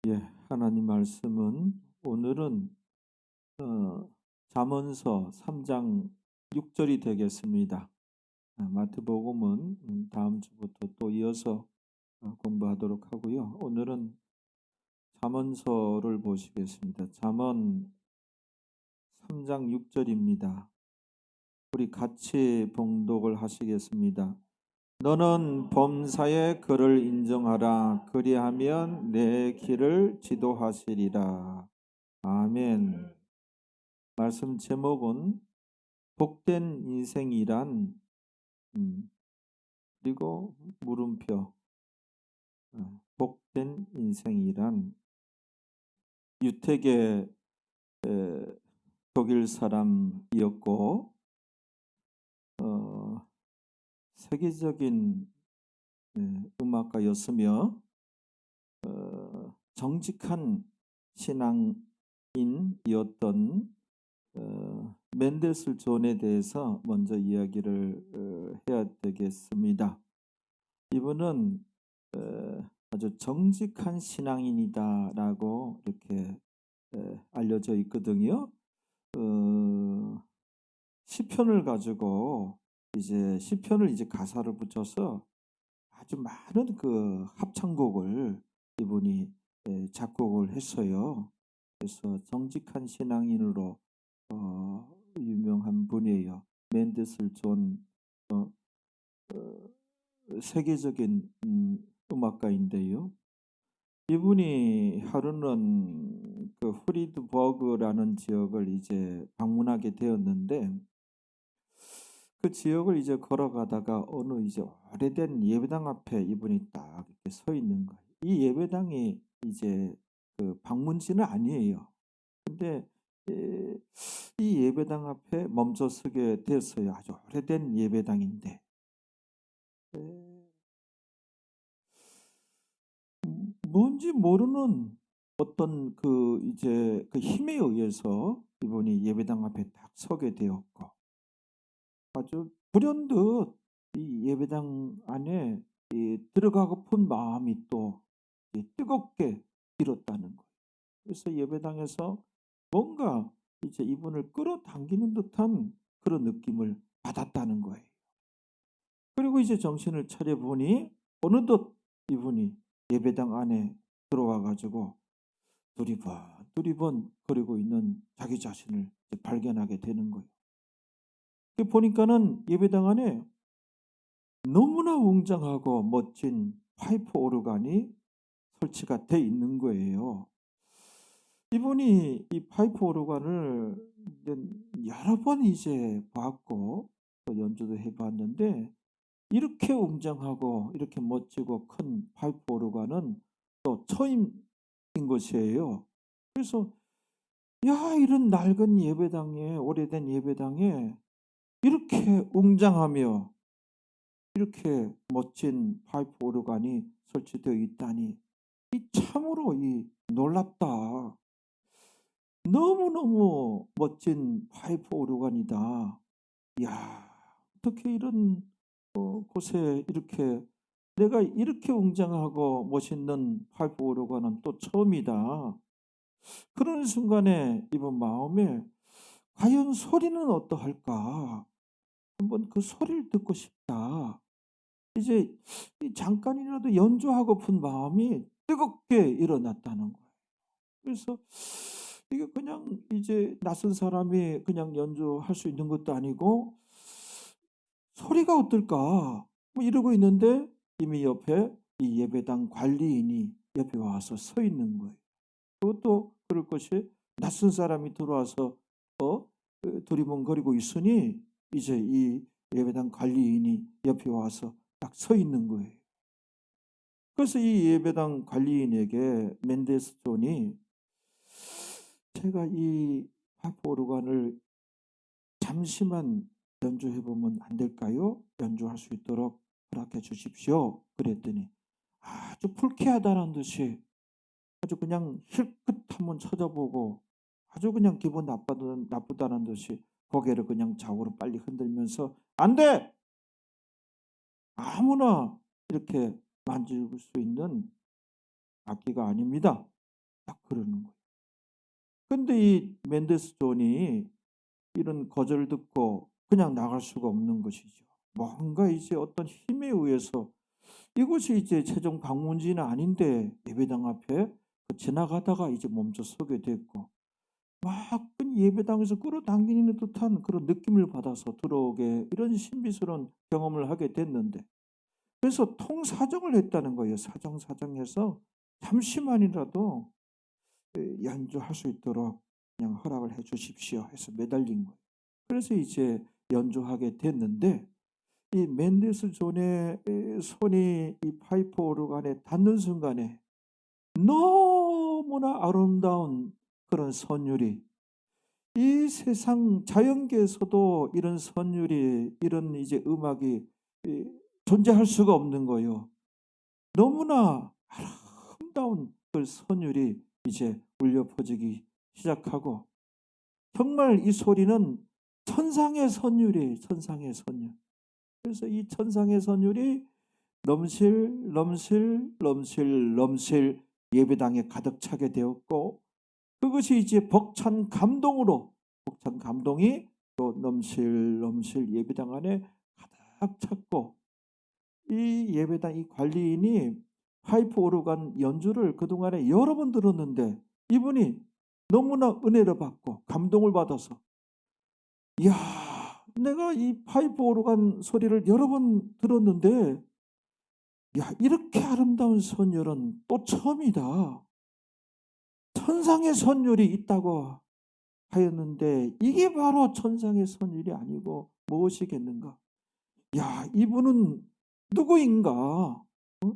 예, 하나님 말씀은 오늘은 잠언서 3장 6절이 되겠습니다. 마태복음은 다음 주부터 또 이어서 공부하도록 하고요. 오늘은 잠언서를 보시겠습니다. 잠언 3장 6절입니다. 우리 같이 봉독을 하시겠습니다. 너는 범사의 그를 인정하라. 그리하면 내 길을 지도하시리라. 아멘. 말씀 제목은 복된 인생이란 그리고 물음표 복된 인생이란 유택의 에, 독일 사람이었고 세계적인 음악가였으며 정직한 신앙인이었던 멘델스 존에 대해서 먼저 이야기를 해야 되겠습니다. 이분은 아주 정직한 신앙인이다라고 이렇게 알려져 있거든요. 시편을 가지고 시편을 가사를 붙여서 아주 많은 그 합창곡을 이분이 작곡을 했어요. 그래서 정직한 신앙인으로 유명한 분이에요. 멘델스 존 세계적인 음악가인데요. 이분이 하루는 그 프리드버그라는 지역을 방문하게 되었는데 그 지역을 걸어가다가 어느 오래된 예배당 앞에 이분이 딱 이렇게 서 있는 거예요. 이 예배당이 그 방문지는 아니에요. 근데 이 예배당 앞에 멈춰 서게 됐어요. 아주 오래된 예배당인데 뭔지 모르는 어떤 그 힘에 의해서 이분이 예배당 앞에 딱 서게 되었고 아주 불현듯 이 예배당 안에 들어가고픈 마음이 또 뜨겁게 일었다는 거예요. 그래서 예배당에서 뭔가 이분을 끌어당기는 듯한 그런 느낌을 받았다는 거예요. 그리고 정신을 차려보니 어느덧 이분이 예배당 안에 들어와 가지고 두리번 거리고 있는 자기 자신을 발견하게 되는 거예요. 보니까는 예배당 안에 너무나 웅장하고 멋진 파이프 오르간이 설치가 돼 있는 거예요. 이분이 이 파이프 오르간을 여러 번 봤고 또 연주도 해봤는데 이렇게 웅장하고 이렇게 멋지고 큰 파이프 오르간은 또 처음인 것이에요. 그래서 이런 낡은 예배당에 오래된 예배당에 이렇게 웅장하며 이렇게 멋진 파이프 오르간이 설치되어 있다니 참으로 놀랍다. 너무너무 멋진 파이프 오르간이다. 이야, 어떻게 이런 곳에 내가 이렇게 웅장하고 멋있는 파이프 오르간은 또 처음이다. 그런 순간에 이번 마음에 과연 소리는 어떠할까? 한번 그 소리를 듣고 싶다. 잠깐이라도 연주하고픈 마음이 뜨겁게 일어났다는 거예요. 그래서 이게 그냥 낯선 사람이 그냥 연주할 수 있는 것도 아니고 소리가 어떨까? 뭐 이러고 있는데 이미 옆에 이 예배당 관리인이 옆에 와서 서 있는 거예요. 그것도 그럴 것이 낯선 사람이 들어와서 두리번거리고 있으니 이 예배당 관리인이 옆에 와서 딱 서 있는 거예요. 그래서 이 예배당 관리인에게 멘데스 존이 제가 이 파이프 오르간을 잠시만 연주해 보면 안 될까요? 연주할 수 있도록 허락해 주십시오. 그랬더니 아주 불쾌하다는 듯이 아주 그냥 힐끗 한번 쳐다보고 아주 그냥 기분 나쁘다는 듯이 고개를 그냥 좌우로 빨리 흔들면서 안 돼! 아무나 이렇게 만질 수 있는 악기가 아닙니다. 딱 그러는 거예요. 근데 이 멘데스 존이 이런 거절을 듣고 그냥 나갈 수가 없는 것이죠. 뭔가 이제 어떤 힘에 의해서 이곳이 이제 최종 방문지는 아닌데 예배당 앞에 지나가다가 이제 멈춰 서게 됐고 막 예배당에서 끌어당기는 듯한 그런 느낌을 받아서 들어오게 이런 신비스러운 경험을 하게 됐는데 그래서 통사정을 했다는 거예요. 사정사정해서 잠시만이라도 연주할 수 있도록 그냥 허락을 해 주십시오 해서 매달린 거예요. 그래서 이제 연주하게 됐는데 이 멘데스 존의 손이 이 파이프 오르간에 닿는 순간에 너무나 아름다운 그런 선율이 이 세상 자연계에서도 이런 선율이 이런 이제 음악이 존재할 수가 없는 거예요. 너무나 아름다운 그 선율이 이제 울려 퍼지기 시작하고 정말 이 소리는 천상의 선율이에요. 천상의 선율. 그래서 이 천상의 선율이 넘실 넘실 넘실 넘실 예배당에 가득 차게 되었고 그것이 이제 벅찬 감동이 또 넘실 넘실 예배당 안에 가득 찼고 이 예배당 이 관리인이 파이프 오르간 연주를 그동안에 여러 번 들었는데 이분이 너무나 은혜를 받고 감동을 받아서 이야 내가 이 파이프 오르간 소리를 여러 번 들었는데 야 이렇게 아름다운 선율은 또 처음이다. 천상의 선율이 있다고 하였는데 이게 바로 천상의 선율이 아니고 무엇이겠는가? 야 이분은 누구인가?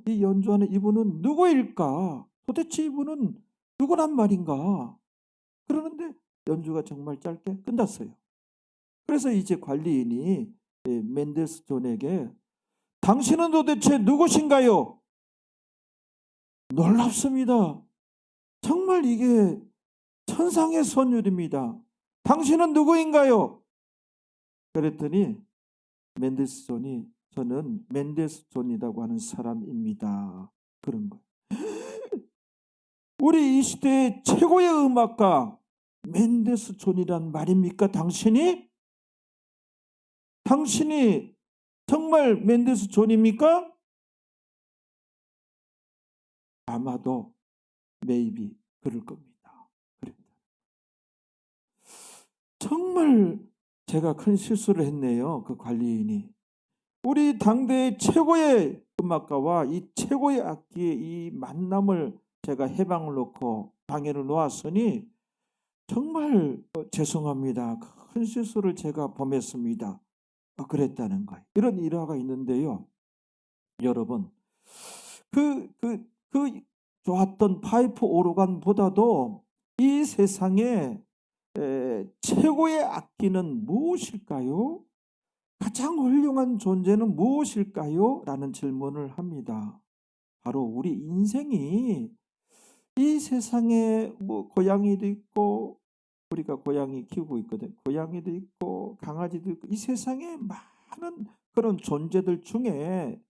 이 연주하는 이분은 누구일까? 도대체 이분은 누구란 말인가? 그러는데 연주가 정말 짧게 끝났어요. 그래서 이제 관리인이 멘데스 존에게 당신은 도대체 누구신가요? 놀랍습니다. 정말 이게 천상의 선율입니다. 당신은 누구인가요? 그랬더니 멘데스 존이 저는 멘데스 존이라고 하는 사람입니다. 그런 거예요. 우리 이 시대의 최고의 음악가 멘데스 존이란 말입니까? 당신이 정말 멘데스 존입니까? 아마도 maybe 그럴 겁니다. 그랬다. 정말 제가 큰 실수를 했네요. 그 관리인이. 우리 당대의 최고의 음악가와 이 최고의 악기의 이 만남을 제가 해방을 놓고 방해를 놓았으니 정말 죄송합니다. 큰 실수를 제가 범했습니다. 그랬다는 거예요. 이런 일화가 있는데요. 여러분, 그 좋았던 파이프 오르간보다도 이 세상에 최고의 악기는 무엇일까요? 가장 훌륭한 존재는 무엇일까요? 라는 질문을 합니다. 바로 우리 인생이 이 세상에 뭐 고양이도 있고 우리가 고양이 키우고 있거든. 고양이도 있고 강아지도 있고 이 세상에 많은 그런 존재들 중에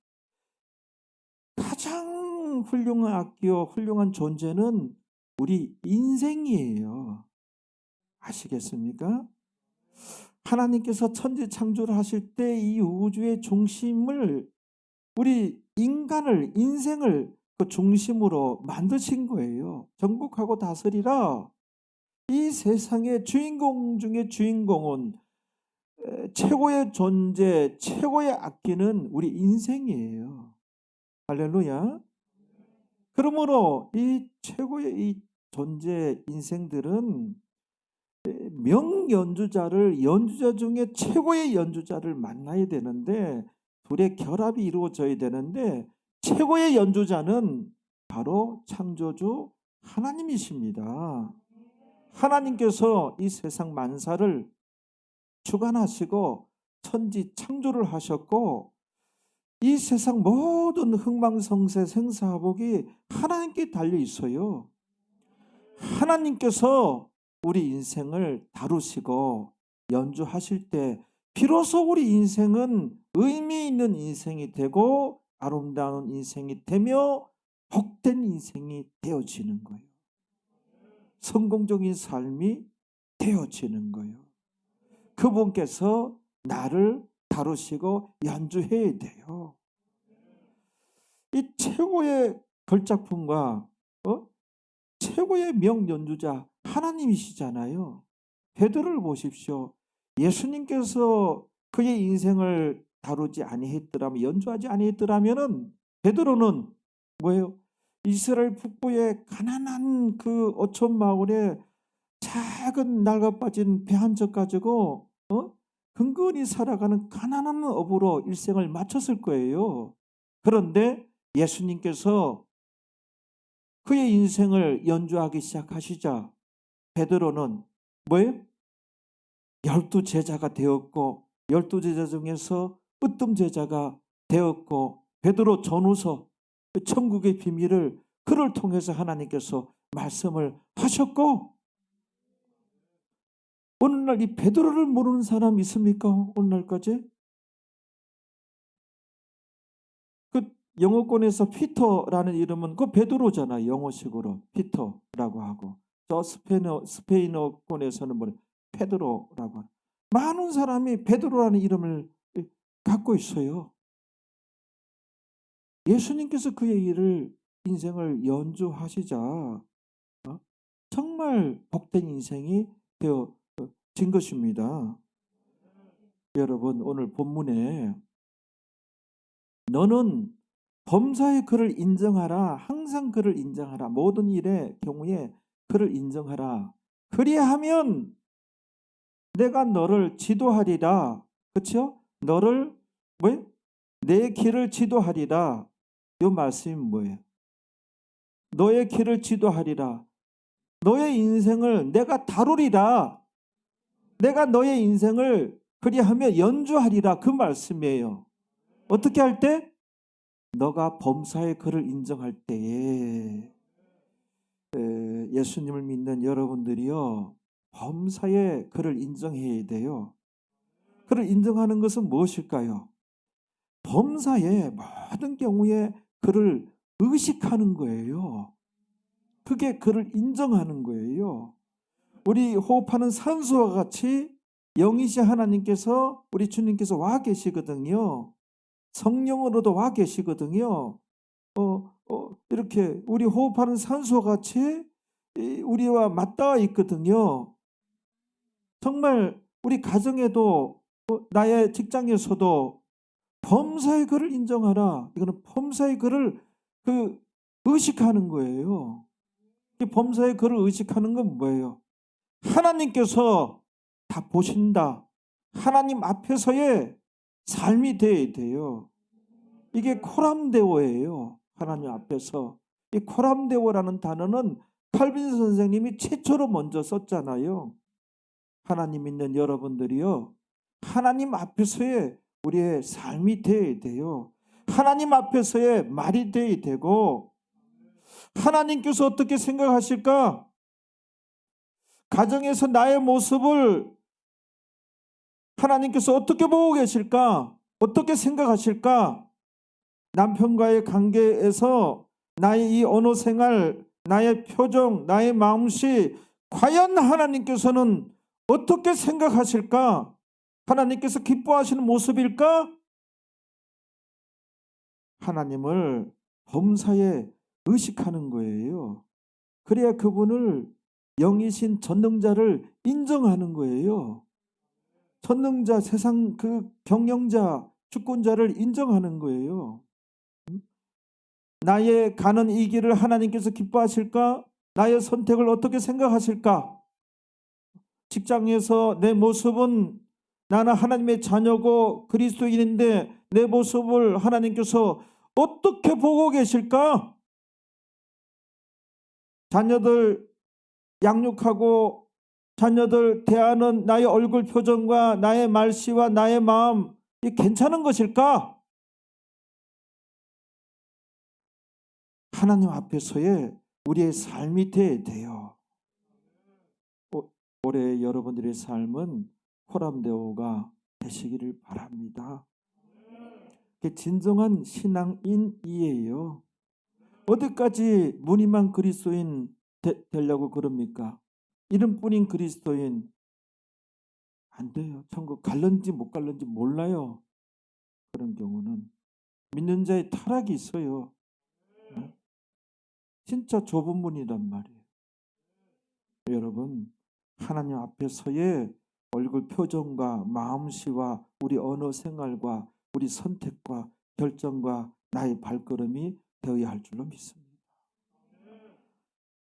가장 훌륭한 악기요 훌륭한 존재는 우리 인생이에요. 아시겠습니까? 하나님께서 천지 창조를 하실 때 이 우주의 중심을 우리 인생을 그 중심으로 만드신 거예요. 정복하고 다스리라. 이 세상의 주인공 중에 주인공은 최고의 존재, 최고의 악기는 우리 인생이에요. 할렐루야. 그러므로 이 최고의 이 존재 인생들은 연주자 중에 최고의 연주자를 만나야 되는데 둘의 결합이 이루어져야 되는데 최고의 연주자는 바로 창조주 하나님이십니다. 하나님께서 이 세상 만사를 주관하시고 천지 창조를 하셨고 이 세상 모든 흥망성쇠 생사화복이 하나님께 달려 있어요. 하나님께서 우리 인생을 다루시고 연주하실 때 비로소 우리 인생은 의미 있는 인생이 되고 아름다운 인생이 되며 복된 인생이 되어지는 거예요. 성공적인 삶이 되어지는 거예요. 그분께서 나를 다루시고 연주해야 돼요. 이 최고의 걸작품과 최고의 명연주자 하나님이시잖아요. 베드로를 보십시오. 예수님께서 그의 인생을 다루지 아니했더라면, 연주하지 아니했더라면은 베드로는 뭐예요? 이스라엘 북부의 가난한 그 어촌 마을에 작은 낡아빠진 배 한 척 가지고 근근히 살아가는 가난한 어부로 일생을 마쳤을 거예요. 그런데 예수님께서 그의 인생을 연주하기 시작하시자 베드로는 뭐예요? 12 제자가 되었고 12 제자 중에서 으뜸 제자가 되었고 베드로 전후서 천국의 비밀을 그를 통해서 하나님께서 말씀을 하셨고, 오늘날 이 베드로를 모르는 사람 있습니까? 오늘날까지? 그 영어권에서 피터라는 이름은 그 베드로잖아요. 영어식으로 피터라고 하고, 저 스페인어권에서는 뭐 페드로라고 하고, 많은 사람이 베드로라는 이름을 갖고 있어요. 예수님께서 그의 일을 인생을 연주하시자 정말 복된 인생이 되어진 것입니다. 여러분, 오늘 본문에 너는 범사에 그를 인정하라. 항상 그를 인정하라. 모든 일의 경우에 그를 인정하라. 그리하면 내가 너를 지도하리라. 그렇죠? 너를 내 길을 지도하리라. 이 말씀이 뭐예요? 너의 길을 지도하리라. 너의 인생을 내가 다루리라. 내가 너의 인생을 그리하며 연주하리라. 그 말씀이에요. 어떻게 할 때? 너가 범사의 그를 인정할 때에. 예수님을 믿는 여러분들이요, 범사의 그를 인정해야 돼요. 그를 인정하는 것은 무엇일까요? 범사의 모든 경우에 그를 의식하는 거예요. 그게 그를 인정하는 거예요. 우리 호흡하는 산소와 같이 영이신 하나님께서, 우리 주님께서 와 계시거든요. 성령으로도 와 계시거든요. 이렇게 우리 호흡하는 산소와 같이 우리와 맞닿아 있거든요. 정말 우리 가정에도 나의 직장에서도 범사의 그를 인정하라. 이거는 범사의 그를 의식하는 거예요. 이 범사의 그를 의식하는 건 뭐예요? 하나님께서 다 보신다. 하나님 앞에서의 삶이 되어야 돼요. 이게 코람데오예요. 하나님 앞에서. 이 코람데오라는 단어는 칼빈 선생님이 최초로 먼저 썼잖아요. 하나님 믿는 여러분들이요, 하나님 앞에서의 우리의 삶이 되어야 돼요. 하나님 앞에서의 말이 되어야 되고, 하나님께서 어떻게 생각하실까? 가정에서 나의 모습을 하나님께서 어떻게 보고 계실까? 어떻게 생각하실까? 남편과의 관계에서 나의 이 언어 생활, 나의 표정, 나의 마음씨, 과연 하나님께서는 어떻게 생각하실까? 하나님께서 기뻐하시는 모습일까? 하나님을 범사에 의식하는 거예요. 그래야 그분을, 영이신 전능자를 인정하는 거예요. 전능자, 세상 그 경영자, 주권자를 인정하는 거예요. 나의 가는 이 길을 하나님께서 기뻐하실까? 나의 선택을 어떻게 생각하실까? 직장에서 내 모습은, 나는 하나님의 자녀고 그리스도인인데 내 모습을 하나님께서 어떻게 보고 계실까? 자녀들 양육하고 자녀들 대하는 나의 얼굴 표정과 나의 말씨와 나의 마음, 이 괜찮은 것일까? 하나님 앞에서의 우리의 삶이 돼야 돼요. 올해 여러분들의 삶은 코람데오가 되시기를 바랍니다. 그게 진정한 신앙인이에요. 어디까지 무늬만 그리스도인 되려고 그럽니까? 이름뿐인 그리스도인 안 돼요. 천국 갈는지 못 갈는지 몰라요. 그런 경우는 믿는 자의 타락이 있어요. 네? 진짜 좁은 문이란 말이에요. 여러분, 하나님 앞에서의 얼굴 표정과 마음씨와 우리 언어 생활과 우리 선택과 결정과 나의 발걸음이 되어야 할 줄로 믿습니다.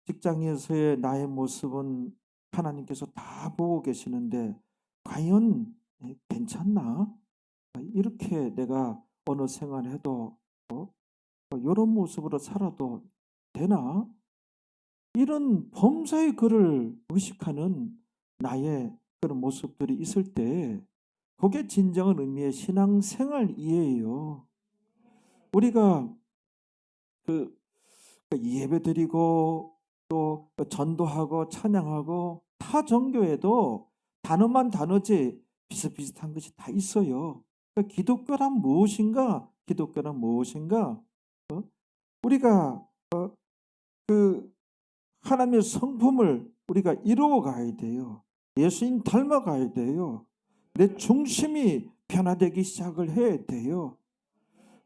직장에서의 나의 모습은 하나님께서 다 보고 계시는데 과연 괜찮나? 이렇게 내가 언어 생활해도 이런 모습으로 살아도 되나? 이런 범사의 그를 의식하는 나의 그런 모습들이 있을 때 그게 진정한 의미의 신앙생활 이에요. 우리가 그 예배드리고 또 전도하고 찬양하고 타 종교에도 단어만 단어지 비슷비슷한 것이 다 있어요. 그러니까 기독교란 무엇인가? 기독교란 무엇인가? 우리가 그 하나님의 성품을 우리가 이루어 가야 돼요. 예수님 닮아가야 돼요. 내 중심이 변화되기 시작을 해야 돼요.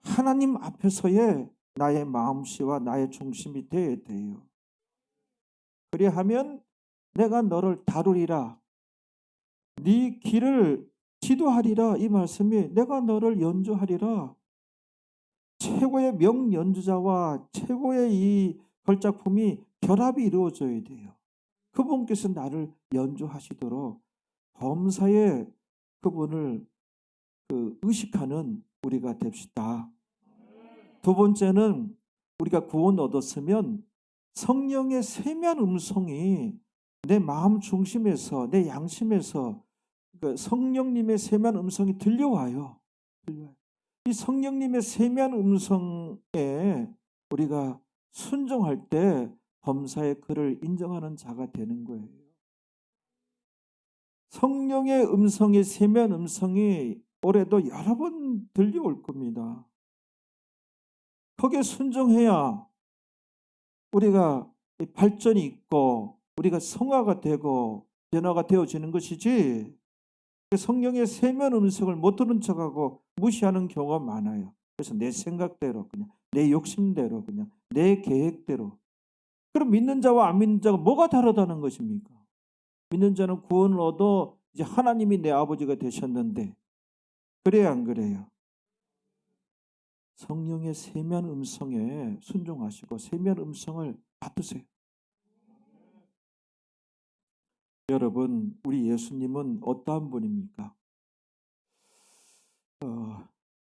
하나님 앞에서의 나의 마음씨와 나의 중심이 되어야 돼요. 그리하면 내가 너를 다루리라. 네 길을 지도하리라. 이 말씀이 내가 너를 연주하리라. 최고의 명연주자와 최고의 이 걸작품이 결합이 이루어져야 돼요. 그분께서 나를 연주하시도록 범사에 그분을 의식하는 우리가 됩시다. 두 번째는 우리가 구원 얻었으면 성령의 세미한 음성이 내 마음 중심에서 내 양심에서 성령님의 세미한 음성이 들려와요. 이 성령님의 세미한 음성에 우리가 순종할 때 범사의 그를 인정하는 자가 되는 거예요. 성령의 음성이 세미한 음성이 올해도 여러 번 들려올 겁니다. 거기에 순종해야 우리가 발전이 있고 우리가 성화가 되고 변화가 되어지는 것이지 성령의 세미한 음성을 못 들은 척하고 무시하는 경우가 많아요. 그래서 내 생각대로 그냥 내 욕심대로 그냥 내 계획대로. 그럼 믿는 자와 안 믿는 자가 뭐가 다르다는 것입니까? 믿는 자는 구원을 얻어 이제 하나님이 내 아버지가 되셨는데 그래야 안 그래요? 성령의 세미한 음성에 순종하시고 세미한 음성을 받으세요. 여러분, 우리 예수님은 어떠한 분입니까?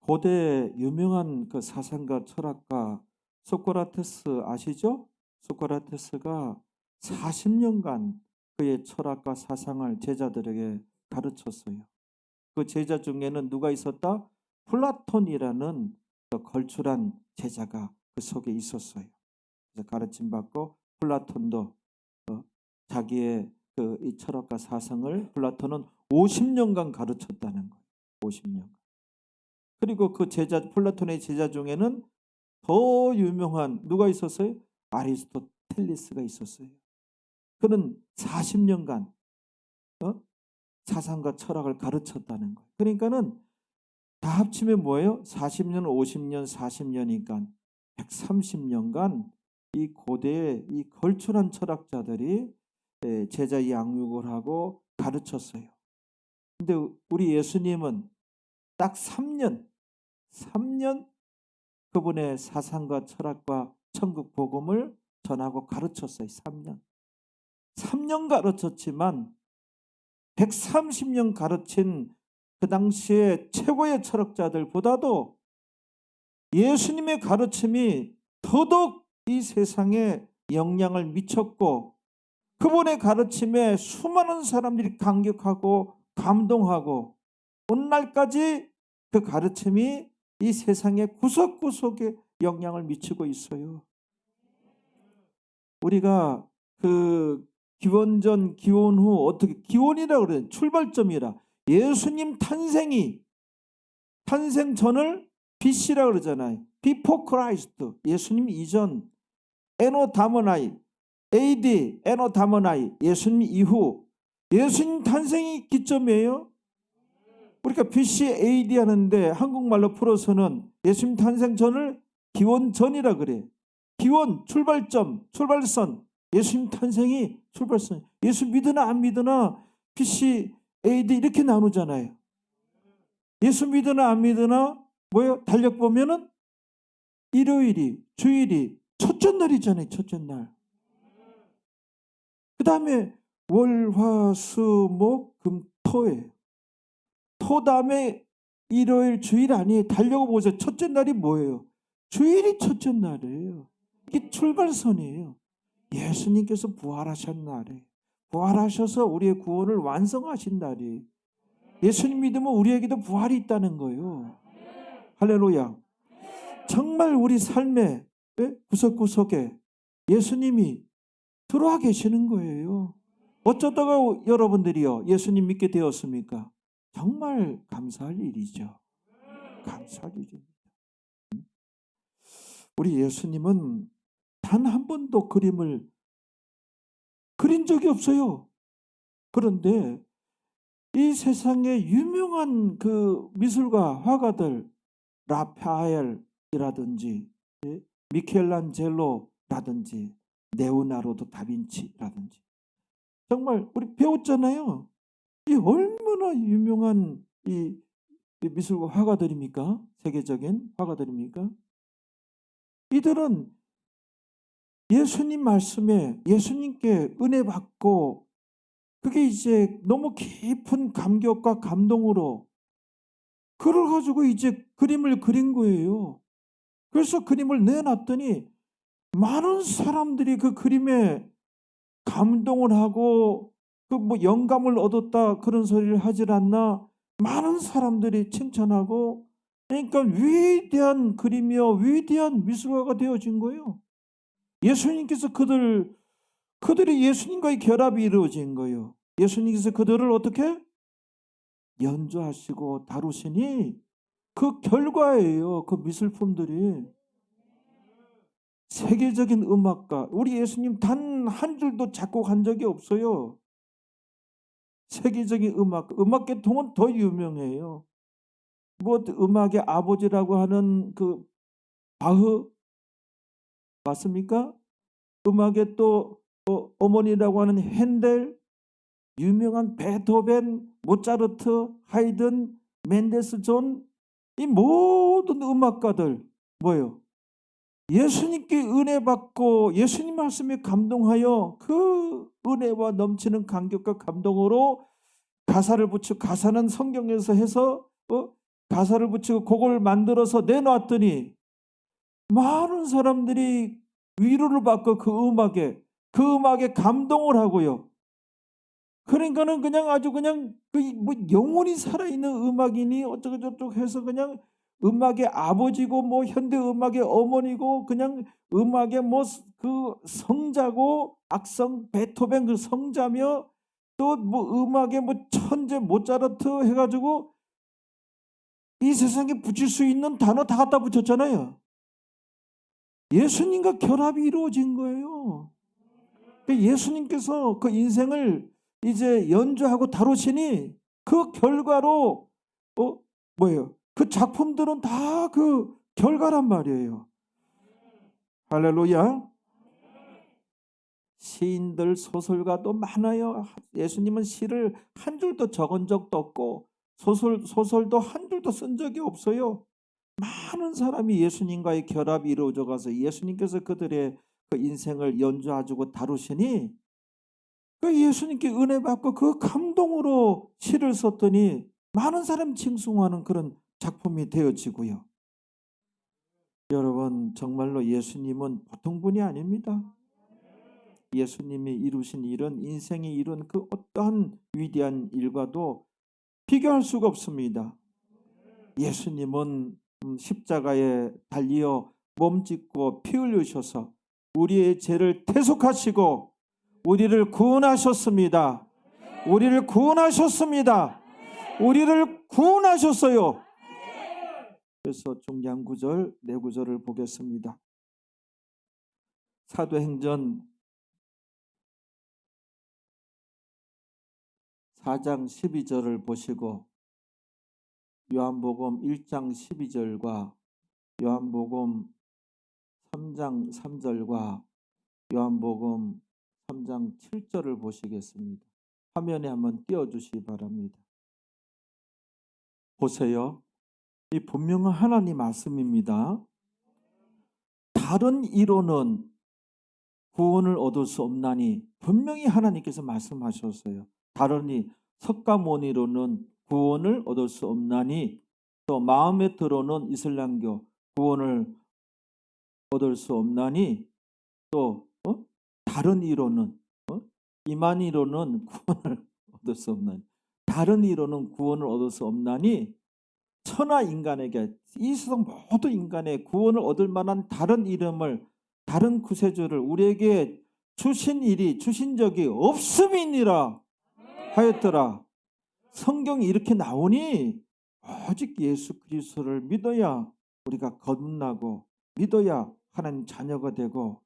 고대 유명한 그 사상가 철학가 소크라테스 아시죠? 소크라테스가 40년간 그의 철학과 사상을 제자들에게 가르쳤어요. 그 제자 중에는 누가 있었다? 플라톤이라는 그 걸출한 제자가 그 속에 있었어요. 그래서 가르침 받고 플라톤도 자기의 이 철학과 사상을 플라톤은 50년간 가르쳤다는 거예요. 50년. 그리고 그 제자 플라톤의 제자 중에는 더 유명한 누가 있었어요? 아리스토텔레스가 있었어요. 그는 40년간 사상과 철학을 가르쳤다는 거예요. 그러니까는 다 합치면 뭐예요? 40년, 50년, 40년이니까 130년간 이 고대의 이 걸출한 철학자들이 제자 양육을 하고 가르쳤어요. 근데 우리 예수님은 딱 3년 그분의 사상과 철학과 천국 복음을 전하고 가르쳤어요. 3년 가르쳤지만 130년 가르친 그 당시에 최고의 철학자들보다도 예수님의 가르침이 더더욱 이 세상에 영향을 미쳤고 그분의 가르침에 수많은 사람들이 감격하고 감동하고 오늘날까지 그 가르침이 이 세상의 구석구석에 영향을 미치고 있어요. 우리가 그 기원 전, 기원 후 어떻게 기원이라고 그래요? 출발점이라. 예수님 탄생 전을 BC라고 그러잖아요. Before Christ. 예수님 이전. 에노 다모나이. AD 에노 다머나이 예수님 이후 예수님 탄생이 기점이에요. 우리가 BC AD 하는데 한국말로 풀어서는 예수님 탄생 전을 기원 전이라 그래. 기원 출발점 출발선 예수님 탄생이 출발선. 예수 믿으나 안 믿으나 BC AD 이렇게 나누잖아요. 예수 믿으나 안 믿으나 뭐예요? 달력 보면은 일요일이 주일이 첫째 날이잖아요. 첫째 날. 그 다음에 월, 화, 수, 목, 금, 토예요. 토 다음에 일요일, 주일 아니에요. 달려고 보세요. 첫째 날이 뭐예요? 주일이 첫째 날이에요. 이게 출발선이에요. 예수님께서 부활하신 날이에요. 부활하셔서 우리의 구원을 완성하신 날이에요. 예수님 믿으면 우리에게도 부활이 있다는 거예요. 할렐루야. 정말 우리 삶의 구석구석에 예수님이 들어와 계시는 거예요. 어쩌다가 여러분들이요 예수님 믿게 되었습니까? 정말 감사할 일이죠. 감사할 일입니다. 우리 예수님은 단 한 번도 그림을 그린 적이 없어요. 그런데 이 세상에 유명한 그 미술가 화가들 라파엘이라든지 미켈란젤로라든지 레오나르도 다빈치라든지 정말 우리 배웠잖아요. 이 얼마나 유명한 이 미술가 화가들입니까? 세계적인 화가들입니까? 이들은 예수님 말씀에 예수님께 은혜 받고 그게 이제 너무 깊은 감격과 감동으로 그걸 가지고 이제 그림을 그린 거예요. 그래서 그림을 내놨더니 많은 사람들이 그 그림에 감동을 하고 그 뭐 영감을 얻었다 그런 소리를 하질 않나 많은 사람들이 칭찬하고 그러니까 위대한 그림이요 위대한 미술가가 되어진 거예요. 예수님께서 그들이 예수님과의 결합이 이루어진 거예요. 예수님께서 그들을 어떻게 연주하시고 다루시니 그 결과예요. 그 미술품들이 세계적인 음악가 우리 예수님 단 한 줄도 작곡한 적이 없어요. 세계적인 음악계통은 더 유명해요. 뭐 음악의 아버지라고 하는 그 바흐 맞습니까? 음악의 또 어머니라고 하는 핸델, 유명한 베토벤, 모차르트, 하이든, 멘데스존 이 모든 음악가들 뭐예요? 예수님께 은혜 받고 예수님 말씀에 감동하여 그 은혜와 넘치는 감격과 감동으로 가사를 붙이고 가사는 성경에서 해서 가사를 붙이고 곡을 만들어서 내놨더니 많은 사람들이 위로를 받고 그 음악에 감동을 하고요. 그러니까는 그냥 아주 그냥 뭐 영혼이 살아있는 음악이니 어쩌고저쩌고 해서 그냥 음악의 아버지고 뭐 현대 음악의 어머니고 그냥 음악의 뭐 그 성자고 악성 베토벤 그 성자며 또 뭐 음악의 뭐 천재 모차르트 해가지고 이 세상에 붙일 수 있는 단어 다 갖다 붙였잖아요. 예수님과 결합이 이루어진 거예요. 예수님께서 그 인생을 이제 연주하고 다루시니 그 결과로 뭐예요? 그 작품들은 다 그 결과란 말이에요. 할렐루야. 시인들 소설가도 많아요. 예수님은 시를 한 줄도 적은 적도 없고 소설도 한 줄도 쓴 적이 없어요. 많은 사람이 예수님과의 결합이 이루어져 가서 예수님께서 그들의 그 인생을 연주하고 다루시니 그 예수님께 은혜 받고 그 감동으로 시를 썼더니 많은 사람 칭송하는 그런 작품이 되어지고요. 여러분 정말로 예수님은 보통 분이 아닙니다. 예수님이 이루신 일은 인생이 이룬 그 어떠한 위대한 일과도 비교할 수가 없습니다. 예수님은 십자가에 달리어 몸짓고 피 흘리셔서 우리의 죄를 대속하시고 우리를 구원하셨습니다. 우리를 구원하셨습니다. 우리를 구원하셨어요. 그래서 중요한 구절, 네 구절을 보겠습니다. 사도행전 4장 12절을 보시고 요한복음 1장 12절과 요한복음 3장 3절과 요한복음 3장 7절을 보시겠습니다. 화면에 한번 띄워주시기 바랍니다. 보세요. 이 분명한 하나님 말씀입니다. 다른 이로는 구원을 얻을 수 없나니, 분명히 하나님께서 말씀하셨어요. 다른 석가모니로는 구원을 얻을 수 없나니, 또 마호메트로는 이슬람교 구원을 얻을 수 없나니, 또 다른 이로는 이만희로는 구원을 얻을 수 없나니, 다른 이로는 구원을 얻을 수 없나니, 천하 인간에게, 이 세상 모든 인간의 구원을 얻을 만한 다른 이름을, 다른 구세주를 우리에게 주신 적이 없음이니라 하였더라. 성경이 이렇게 나오니 오직 예수 그리스도를 믿어야 우리가 거듭나고, 믿어야 하나님 자녀가 되고,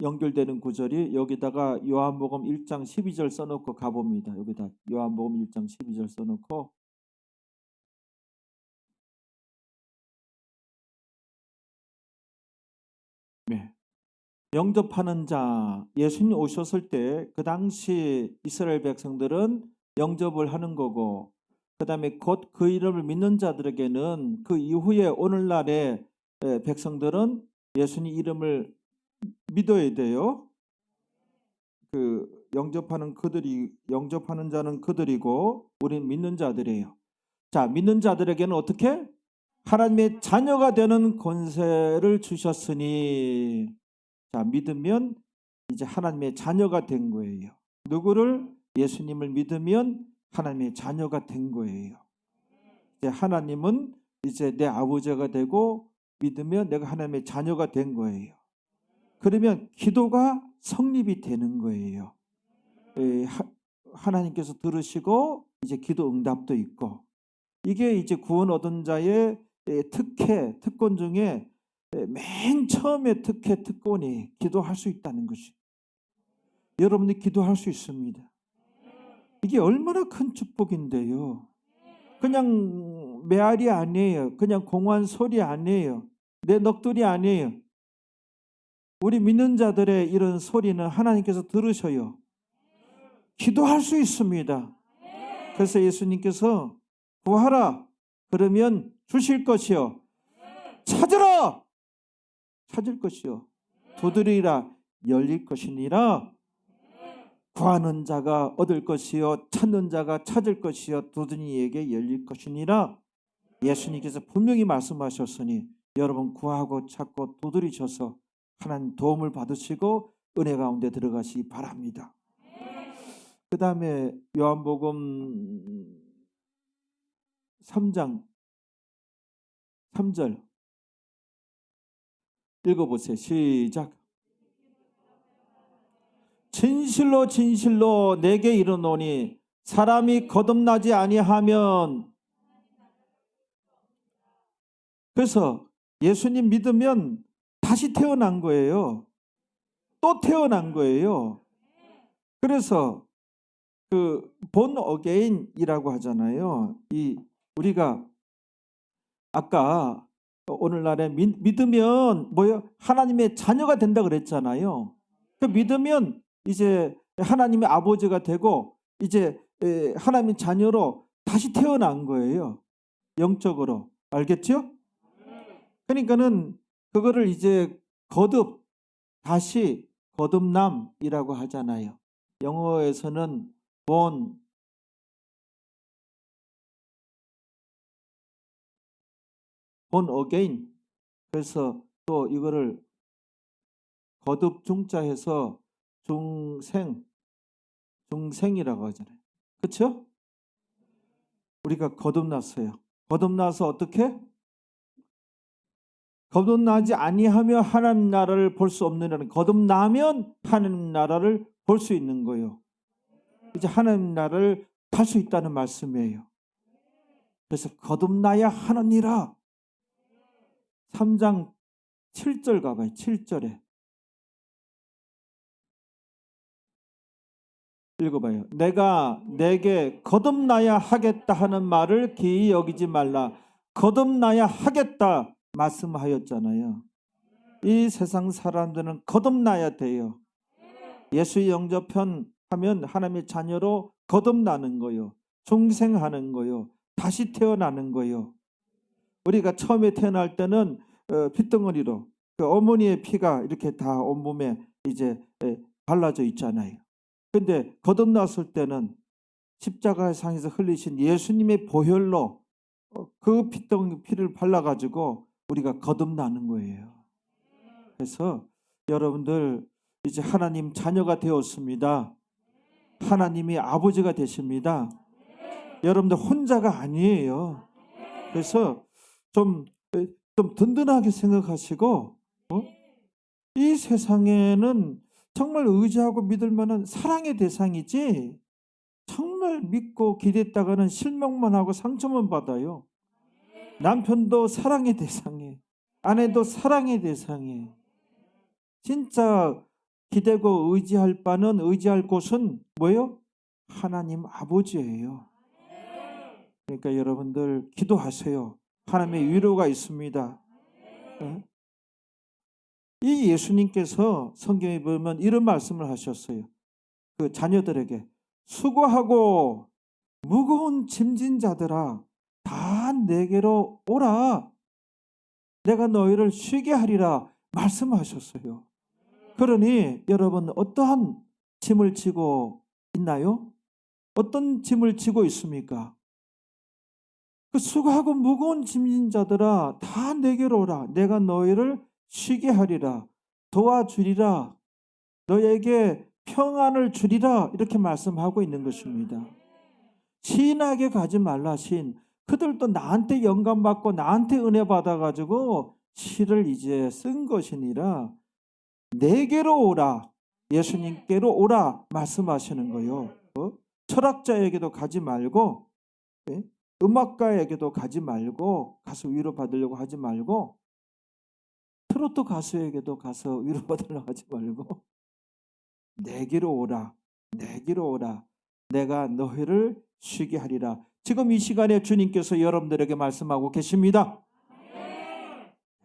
연결되는 구절이 여기다가 요한복음 1장 12절 써놓고 가봅니다. 여기다 요한복음 1장 12절 써놓고, 네. 영접하는 자, 예수님 오셨을 때 그 당시 이스라엘 백성들은 영접을 하는 거고, 그 다음에 곧 그 이름을 믿는 자들에게는 그 이후에 오늘날의 백성들은 예수님 이름을 믿어야 돼요. 그 영접하는 자는 그들이고 우리는 믿는 자들이에요. 자, 믿는 자들에게는 어떻게? 하나님의 자녀가 되는 권세를 주셨으니, 자, 믿으면 이제 하나님의 자녀가 된 거예요. 누구를? 예수님을 믿으면 하나님의 자녀가 된 거예요. 이제 하나님은 이제 내 아버지가 되고, 믿으면 내가 하나님의 자녀가 된 거예요. 그러면 기도가 성립이 되는 거예요. 하나님께서 들으시고 이제 기도 응답도 있고, 이게 이제 구원 얻은 자의 특권 중에 맨 처음에 특권이 기도할 수 있다는 것이. 여러분이 기도할 수 있습니다. 이게 얼마나 큰 축복인데요. 그냥 메아리 아니에요. 그냥 공허한 소리 아니에요. 내 넋두리 아니에요. 우리 믿는 자들의 이런 소리는 하나님께서 들으셔요. 기도할 수 있습니다. 그래서 예수님께서 구하라 그러면 주실 것이요, 찾으라 찾을 것이요, 두드리라 열릴 것이니라. 구하는 자가 얻을 것이요, 찾는 자가 찾을 것이요, 두드리에게 열릴 것이니라. 예수님께서 분명히 말씀하셨으니 여러분 구하고 찾고 두드리셔서 하나님 도움을 받으시고 은혜 가운데 들어가시기 바랍니다. 그 다음에 요한복음 3장 3절 읽어보세요. 시작. 진실로 진실로 내게 이르노니 사람이 거듭나지 아니하면. 그래서 예수님 믿으면 다시 태어난 거예요. 또 태어난 거예요. 그래서 그 본 어게인이라고 하잖아요. 우리가 아까 오늘날에 믿으면 뭐요? 하나님의 자녀가 된다 그랬잖아요. 그 믿으면 이제 하나님의 아버지가 되고 이제 하나님의 자녀로 다시 태어난 거예요. 영적으로. 알겠죠? 그러니까는 그거를 이제 다시 거듭남이라고 하잖아요. 영어에서는 born again. 그래서 또 이거를 거듭 중자해서 중생이라고 하잖아요. 그렇죠? 우리가 거듭났어요. 거듭나서 어떻게? 거듭나지 아니하며 하나님 나라를 볼 수 없느냐는, 거듭나면 하나님 나라를 볼 수 있는 거예요. 이제 하나님 나라를 갈 수 있다는 말씀이에요. 그래서 거듭나야 하느니라. 3장 7절 가봐요. 7절에 읽어봐요. 내가 내게 거듭나야 하겠다 하는 말을 기이 여기지 말라. 거듭나야 하겠다 말씀하였잖아요. 이 세상 사람들은 거듭나야 돼요. 예수 영접하면 하나님의 자녀로 거듭나는 거요. 중생하는 거요. 다시 태어나는 거요. 우리가 처음에 태어날 때는 핏덩어리로 그 어머니의 피가 이렇게 다 온몸에 이제 발라져 있잖아요. 근데 거듭났을 때는 십자가상에서 흘리신 예수님의 보혈로 그 피를 발라가지고 우리가 거듭나는 거예요. 그래서 여러분들 이제 하나님 자녀가 되었습니다. 하나님이 아버지가 되십니다. 여러분들 혼자가 아니에요. 그래서 좀 든든하게 생각하시고 이 세상에는 정말 의지하고 믿을 만한 사랑의 대상이지 정말 믿고 기댔다가는 실망만 하고 상처만 받아요. 남편도 사랑의 대상이에요. 아내도 사랑의 대상이에요. 진짜 기대고 의지할 바는 의지할 곳은 뭐예요? 하나님 아버지예요. 그러니까 여러분들 기도하세요. 하나님의 위로가 있습니다. 이 예수님께서 성경에 보면 이런 말씀을 하셨어요. 그 자녀들에게 수고하고 무거운 짐진 자들아 다 내게로 오라. 내가 너희를 쉬게 하리라 말씀하셨어요. 그러니 여러분 어떠한 짐을 지고 있나요? 어떤 짐을 지고 있습니까? 그 수고하고 무거운 짐진 자들아 다 내게로 오라. 내가 너희를 쉬게 하리라. 도와주리라. 너에게 평안을 주리라. 이렇게 말씀하고 있는 것입니다. 시인하게 가지 말라. 시인. 그들도 나한테 영감 받고 나한테 은혜 받아가지고 시를 이제 쓴 것이니라. 내게로 오라. 예수님께로 오라 말씀하시는 거요. 철학자에게도 가지 말고 음악가에게도 가지 말고 가서 위로받으려고 하지 말고 트로트 가수에게도 가서 위로받으려고 하지 말고 내게로 오라. 내게로 오라. 내가 너희를 쉬게 하리라. 지금 이 시간에 주님께서 여러분들에게 말씀하고 계십니다.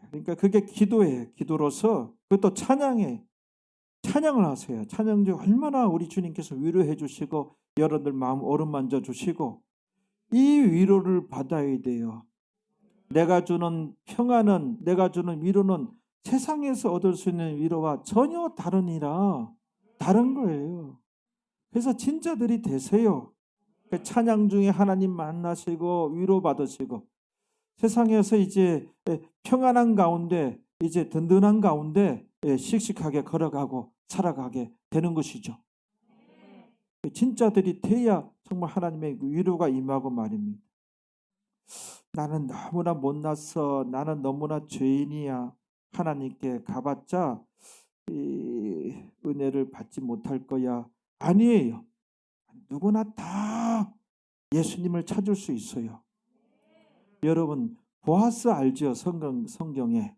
그러니까 그게 기도예요. 기도로서 그것도 찬양해. 찬양을 하세요. 찬양 중 얼마나 우리 주님께서 위로해 주시고 여러분들 마음 어루만져 주시고 이 위로를 받아야 돼요. 내가 주는 평안은 내가 주는 위로는 세상에서 얻을 수 있는 위로와 전혀 다르니라. 다른 거예요. 그래서 진짜들이 되세요. 찬양 중에 하나님 만나시고 위로받으시고 세상에서 이제 평안한 가운데 이제 든든한 가운데 씩씩하게 걸어가고 살아가게 되는 것이죠. 진짜들이 돼야 정말 하나님의 위로가 임하고 말입니다. 나는 너무나 못났어. 나는 너무나 죄인이야. 하나님께 가봤자 이 은혜를 받지 못할 거야. 아니에요. 누구나 다 예수님을 찾을 수 있어요. 여러분 보아스 알죠? 성경에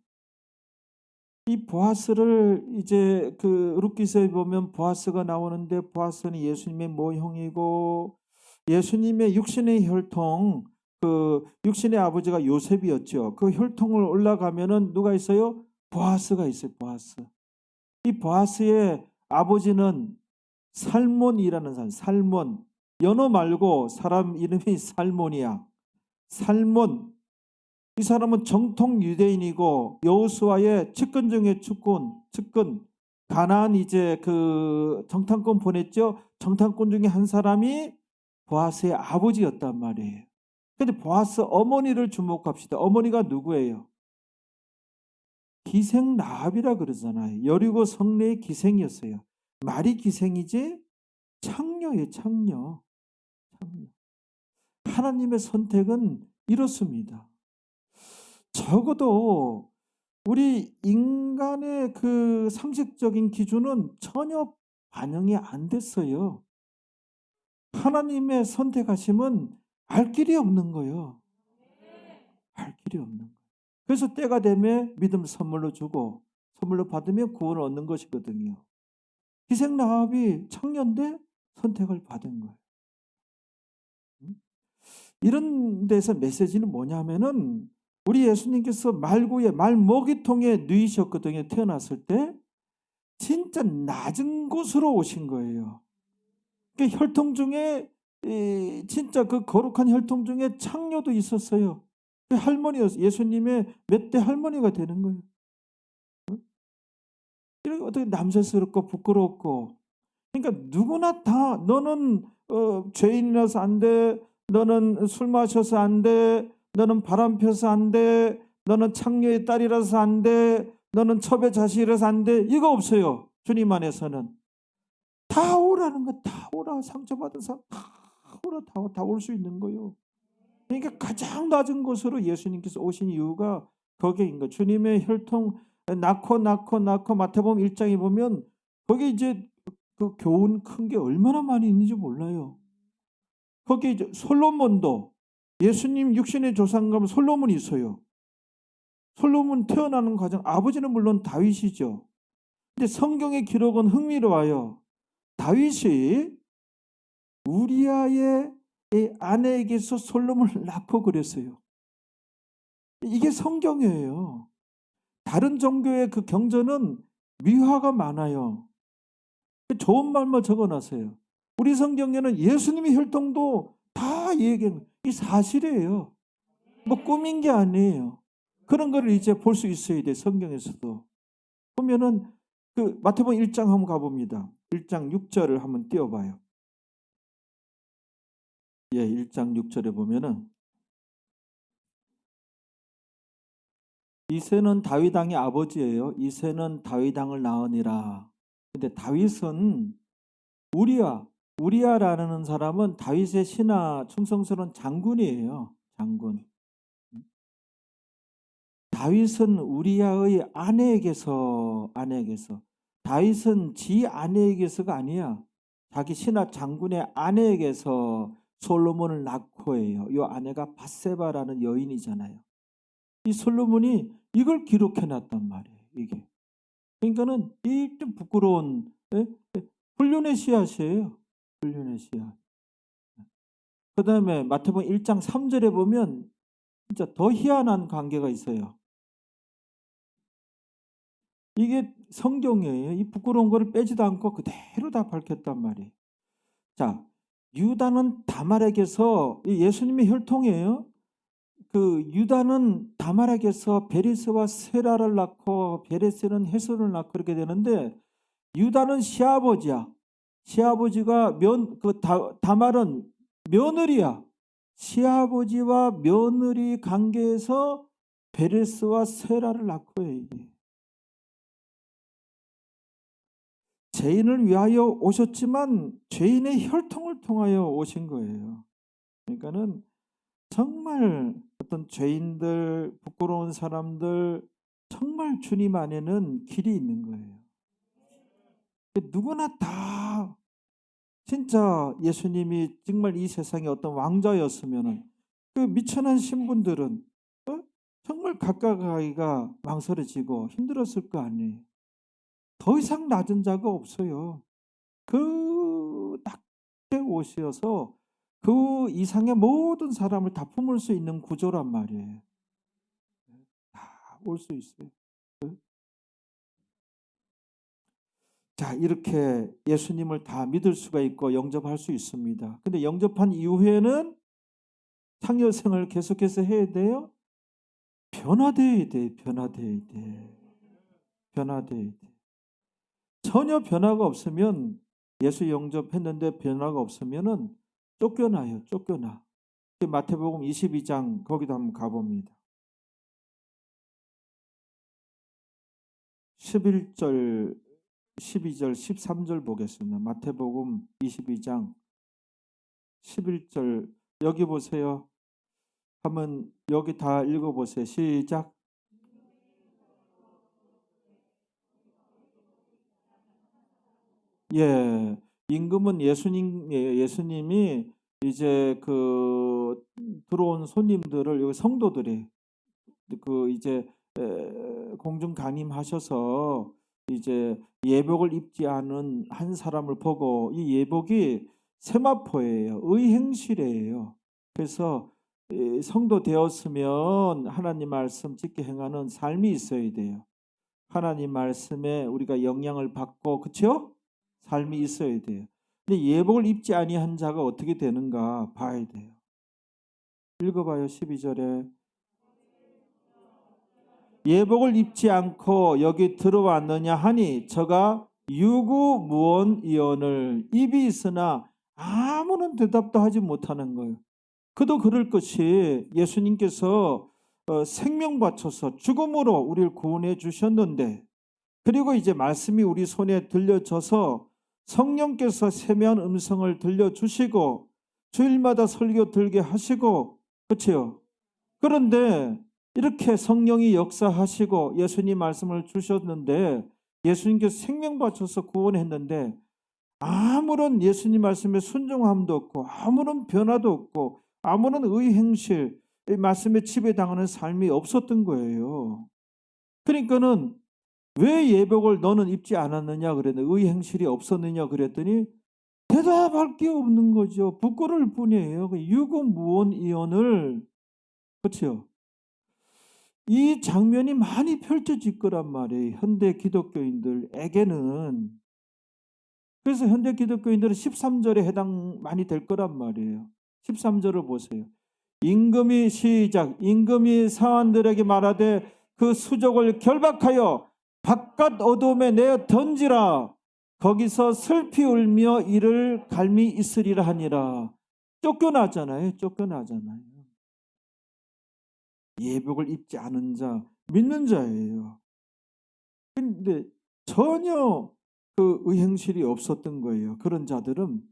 이 보아스를 이제 그 룻기서에 보면 보아스가 나오는데 보아스는 예수님의 모형이고 예수님의 육신의 혈통 그 육신의 아버지가 요셉이었죠. 그 혈통을 올라가면은 누가 있어요? 보아스가 있어요. 보아스. 이 보아스의 아버지는 살몬이라는 사람. 살몬. 연어 말고 사람 이름이 살몬이야. 살몬. 이 사람은 정통 유대인이고 여호수아의 측근 중에 측근 가나안 이제 그 정탐꾼 보냈죠. 정탐꾼 중에 한 사람이 보아스의 아버지였단 말이에요. 근데 보아스 어머니를 주목합시다. 어머니가 누구예요? 기생 라합이라 그러잖아요. 여리고 성내의 기생이었어요. 말이 기생이지 창녀예요. 창녀. 하나님의 선택은 이렇습니다. 적어도 우리 인간의 그 상식적인 기준은 전혀 반영이 안 됐어요. 하나님의 선택하심은 알 길이 없는 거예요. 알 길이 없는 거예요. 그래서 때가 되면 믿음 선물로 주고 선물로 받으면 구원을 얻는 것이거든요. 기생 라합이 청년인데 선택을 받은 거예요. 이런 데서 메시지는 뭐냐면은 우리 예수님께서 말구에 말먹이통에 누이셨거든요. 태어났을 때 진짜 낮은 곳으로 오신 거예요. 그 혈통 중에 진짜 그 거룩한 혈통 중에 창녀도 있었어요. 그 할머니였어요. 예수님의 몇 대 할머니가 되는 거예요. 이렇게 어떻게 남사스럽고 부끄럽고. 그러니까 누구나 다 너는 죄인이라서 안 돼. 너는 술 마셔서 안 돼. 너는 바람 펴서 안 돼. 너는 창녀의 딸이라서 안 돼. 너는 첩의 자식이라서 안 돼. 이거 없어요. 주님 안에서는. 다 오라는 거, 다 오라. 상처받은 사람 다 오라, 다 올 수 있는 거예요. 그러니까 가장 낮은 곳으로 예수님께서 오신 이유가 거기인 거예요. 주님의 혈통 낳고 마태복음 1장에 보면 거기 이제 그 교훈 큰 게 얼마나 많이 있는지 몰라요. 거기 이제 솔로몬도 예수님 육신의 조상감 솔로몬이 있어요. 솔로몬 태어나는 과정 아버지는 물론 다윗이죠. 근데 성경의 기록은 흥미로워요. 다윗이 우리아의 아내에게서 솔로몬을 낳고 그랬어요. 이게 성경이에요. 다른 종교의 그 경전은 미화가 많아요. 좋은 말만 적어놨어요. 우리 성경에는 예수님의 혈통도 다 얘기해요. 이 사실이에요. 뭐 꾸민 게 아니에요. 그런 거를 이제 볼 수 있어야 돼. 성경에서도. 보면은 그 마태복음 1장 한번 가봅니다. 1장 6절을 한번 띄워봐요. 예, 1장 6절에 보면은 이새는 다윗 왕의 아버지예요. 이새는 다윗 왕을 낳으니라. 근데 다윗은 우리아라는 사람은 다윗의 신하 충성스러운 장군이에요. 장군. 다윗은 우리아의 아내에게서 다윗은 지 아내에게서가 아니야. 자기 신하 장군의 아내에게서 솔로몬을 낳고 해요. 이 아내가 밧세바라는 여인이잖아요. 이 솔로몬이 이걸 기록해 놨단 말이에요. 이게. 그러니까는 이 좀 부끄러운 불륜의 씨앗이에요. 불륜의 씨앗. 그 다음에 마태복음 1장 3절에 보면 진짜 더 희한한 관계가 있어요. 이게 성경이에요. 이 부끄러운 거를 빼지도 않고 그대로 다 밝혔단 말이에요. 자, 유다는 다말에게서 예수님의 혈통이에요. 그 유다는 다말에게서 베레스와 세라를 낳고 베레스는 헤솔을 낳고 그렇게 되는데 유다는 시아버지야. 시아버지가 다말은 며느리야. 시아버지와 며느리 관계에서 베레스와 세라를 낳고 해. 죄인을 위하여 오셨지만 죄인의 혈통을 통하여 오신 거예요. 그러니까는 정말 어떤 죄인들, 부끄러운 사람들 정말 주님 안에는 길이 있는 거예요. 누구나 다 진짜 예수님이 정말 이 세상의 어떤 왕자였으면은 그 미천한 신분들은 정말 가까이가 망설여지고 힘들었을 거 아니에요. 더 이상 낮은 자가 없어요. 그 딱게 옷이어서 그 이상의 모든 사람을 다 품을 수 있는 구조란 말이에요. 다 올 수 있어요. 자, 이렇게 예수님을 다 믿을 수가 있고 영접할 수 있습니다. 근데 영접한 이후에는 창녀생을 계속해서 해야 돼요? 변화돼야 돼. 변화돼야 돼. 전혀 변화가 없으면 예수 영접했는데 변화가 없으면은 쫓겨나요. 쫓겨나. 마태복음 22장 거기도 한번 가봅니다. 11절, 12절, 13절 보겠습니다. 마태복음 22장 11절 여기 보세요. 한번 여기 다 읽어보세요. 시작. 예, 임금은 예수님이 이제 그 들어온 손님들을 여기 성도들이 그 이제 공중 강림하셔서 이제 예복을 입지 않은 한 사람을 보고 이 예복이 세마포예요. 의행실이에요. 그래서 성도 되었으면 하나님 말씀 지켜 행하는 삶이 있어야 돼요. 하나님 말씀에 우리가 영향을 받고 그렇죠? 삶이 있어야 돼요. 근데 예복을 입지 아니한 자가 어떻게 되는가 봐야 돼요. 읽어봐요. 12절에 예복을 입지 않고 여기 들어왔느냐 하니 저가 유구무원이언을 입이 있으나 아무런 대답도 하지 못하는 거예요. 그도 그럴 것이 예수님께서 생명 바쳐서 죽음으로 우리를 구원해 주셨는데 그리고 이제 말씀이 우리 손에 들려져서 성령께서 세미한 음성을 들려주시고 주일마다 설교 들게 하시고 그렇죠. 그런데 이렇게 성령이 역사하시고 예수님 말씀을 주셨는데 예수님께서 생명 바쳐서 구원했는데 아무런 예수님 말씀에 순종함도 없고 아무런 변화도 없고 아무런 의행실 말씀에 지배당하는 삶이 없었던 거예요. 그러니까는 왜 예복을 너는 입지 않았느냐 그랬더니 의행실이 없었느냐 그랬더니 대답할 게 없는 거죠. 부끄러울 뿐이에요. 유구무원이언을 그렇죠. 이 장면이 많이 펼쳐질 거란 말이에요. 현대 기독교인들에게는. 그래서 현대 기독교인들은 13절에 해당 많이 될 거란 말이에요. 13절을 보세요. 임금이 시작 임금이 사환들에게 말하되 그 수족을 결박하여 바깥 어둠에 내어 던지라. 거기서 슬피 울며 이를 갈미 있으리라 하니라. 쫓겨나잖아요. 쫓겨나잖아요. 예복을 입지 않은 자, 믿는 자예요. 근데 전혀 그 의행실이 없었던 거예요. 그런 자들은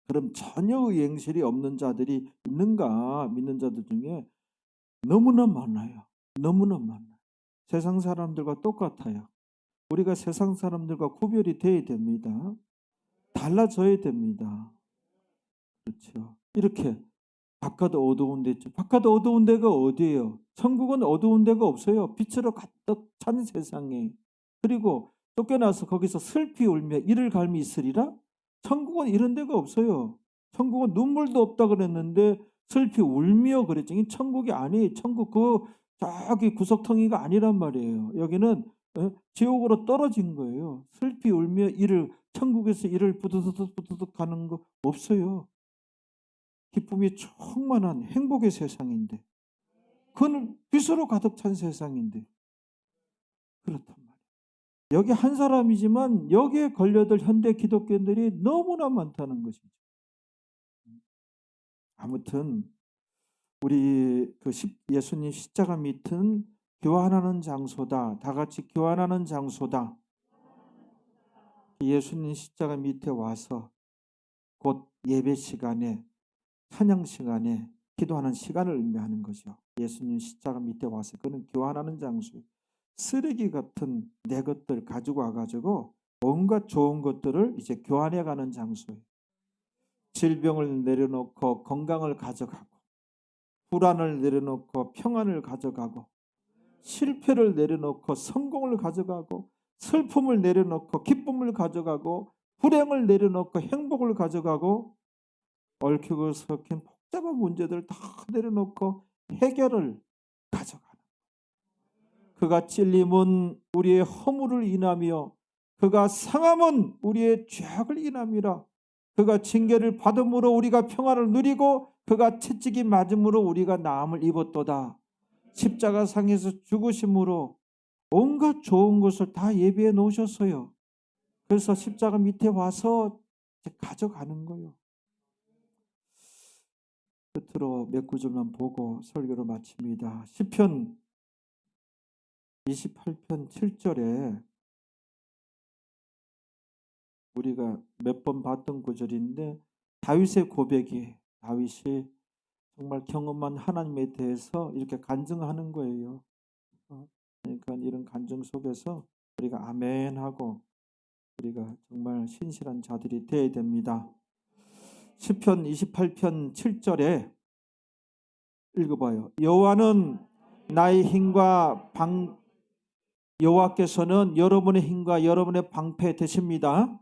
그럼 전혀 의행실이 없는 자들이 있는가? 믿는 자들 중에 너무나 많아요. 너무나 많아요. 세상 사람들과 똑같아요. 우리가 세상 사람들과 구별이 돼야 됩니다. 달라져야 됩니다. 그렇죠. 이렇게 바깥 어두운 데 있죠. 바깥 어두운 데가 어디예요? 천국은 어두운 데가 없어요. 빛으로 가득 찬 세상에. 그리고 쫓겨나서 거기서 슬피 울며 이를 갈미 있으리라? 천국은 이런 데가 없어요. 천국은 눈물도 없다 그랬는데 슬피 울며 그랬죠. 이 천국이 아니에요. 천국 그 저기 구석텅이가 아니란 말이에요. 여기는 지옥으로 떨어진 거예요. 슬피 울며 이를 천국에서 이를 부두둑 가는 거 없어요. 기쁨이 충만한 행복의 세상인데 그는 빛으로 가득 찬 세상인데 그렇단 말이에요. 여기 한 사람이지만 여기에 걸려들 현대 기독교인들이 너무나 많다는 것이죠. 아무튼 우리 예수님 십자가 밑은 교환하는 장소다. 다 같이 교환하는 장소다. 예수님 십자가 밑에 와서 곧 예배 시간에 찬양 시간에 기도하는 시간을 의미하는 거죠. 예수님 십자가 밑에 와서 그는 교환하는 장소에 쓰레기 같은 내 것들 가지고 와가지고 온갖 좋은 것들을 이제 교환해가는 장소에 질병을 내려놓고 건강을 가져가고 불안을 내려놓고 평안을 가져가고 실패를 내려놓고 성공을 가져가고 슬픔을 내려놓고 기쁨을 가져가고 불행을 내려놓고 행복을 가져가고 얽히고 섞인 복잡한 문제들을 다 내려놓고 해결을 가져가는 그가 찔림은 우리의 허물을 인하며 그가 상함은 우리의 죄악을 인함이라. 그가 징계를 받음으로 우리가 평안을 누리고 그가 채찍이 맞음으로 우리가 나음을 입었도다. 십자가상에서 죽으심으로 온갖 좋은 것을 다 예비해 놓으셨어요. 그래서 십자가 밑에 와서 가져가는 거예요. 끝으로 몇 구절만 보고 설교를 마칩니다. 시편 28편 7절에 우리가 몇 번 봤던 구절인데 다윗의 고백이 다윗이 정말 경험한 하나님에 대해서 이렇게 간증하는 거예요. 그러니까 이런 간증 속에서 우리가 아멘하고 우리가 정말 신실한 자들이 되어야 됩니다. 시편 28편 7절에 읽어봐요. 여호와는 나의 힘과 여호와께서는 여러분의 힘과 여러분의 방패 되십니다.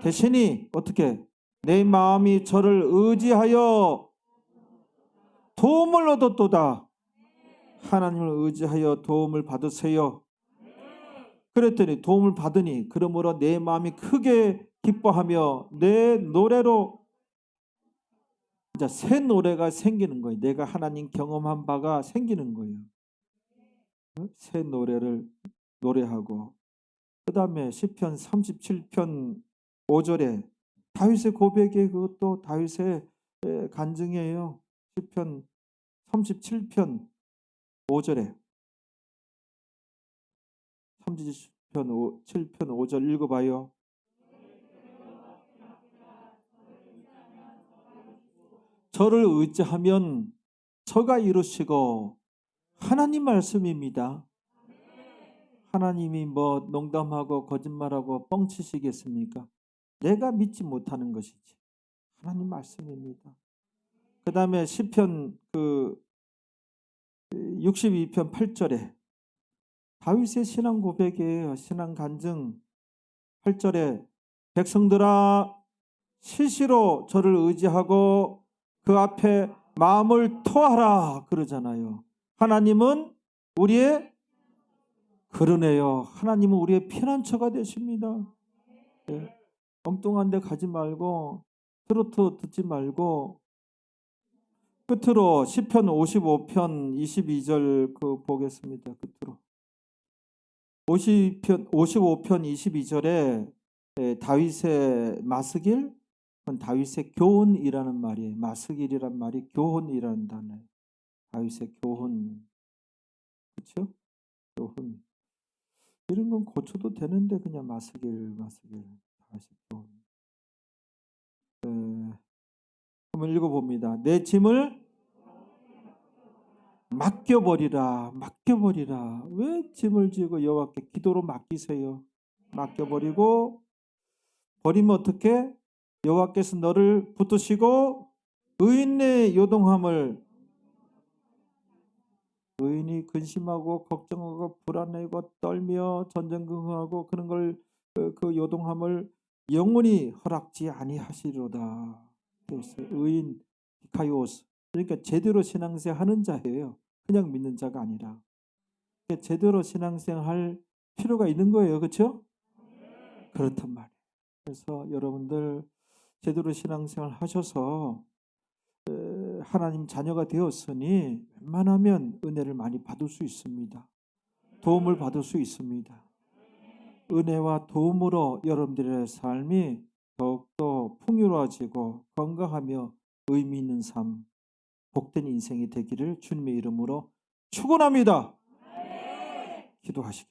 대신이 어떻게? 내 마음이 저를 의지하여 도움을 얻었도다. 하나님을 의지하여 도움을 받으세요. 그랬더니 도움을 받으니 그러므로 내 마음이 크게 기뻐하며 내 노래로 이제 새 노래가 생기는 거예요. 내가 하나님 경험한 바가 생기는 거예요. 새 노래를 노래하고 그 다음에 시편 37편 5절에 다윗의 고백이 그것도 다윗의 간증이에요. 시편 37편 5절에 37편 5절 읽어봐요. 저를 의지하면 저가 이루시고 하나님 말씀입니다. 하나님이 뭐 농담하고 거짓말하고 뻥치시겠습니까? 내가 믿지 못하는 것이지. 하나님 말씀입니다. 그 다음에 시편 62편 8절에 다윗의 신앙 고백이에요. 신앙 간증 8절에 백성들아 시시로 저를 의지하고 그 앞에 마음을 토하라 그러잖아요. 하나님은 우리의 그러네요. 하나님은 우리의 피난처가 되십니다. 네. 엉뚱한 데 가지 말고 트로트 듣지 말고 끝으로 시편 55편 22절 보겠습니다. 끝으로 55편 22절에 다윗의 마스길, 다윗의 교훈이라는 말이에요. 마스길이란 말이 교훈이라는 단어예요. 다윗의 교훈, 그렇죠? 교훈. 이런 건 고쳐도 되는데 그냥 마스길 다윗의 교훈. 한번 읽어봅니다. 내 짐을 맡겨버리라. 왜 짐을 지고 여호와께 기도로 맡기세요. 맡겨버리고 버리면 어떻게? 여호와께서 너를 붙드시고 의인의 요동함을 의인이 근심하고 걱정하고 불안해하고 떨며 전전긍긍하고 그런 걸 그 요동함을 영원히 허락지 아니하시리로다. 그래서 의인 카이오스 그러니까 제대로 신앙생활 하는 자예요. 그냥 믿는 자가 아니라 제대로 신앙생활 할 필요가 있는 거예요. 그렇죠? 그렇단 말이에요. 그래서 여러분들 제대로 신앙생활 하셔서 하나님 자녀가 되었으니 웬만하면 은혜를 많이 받을 수 있습니다. 도움을 받을 수 있습니다. 은혜와 도움으로 여러분들의 삶이 더욱더 풍요로워지고 건강하며 의미 있는 삶, 복된 인생이 되기를 주님의 이름으로 축원합니다. 기도하시겠습니다.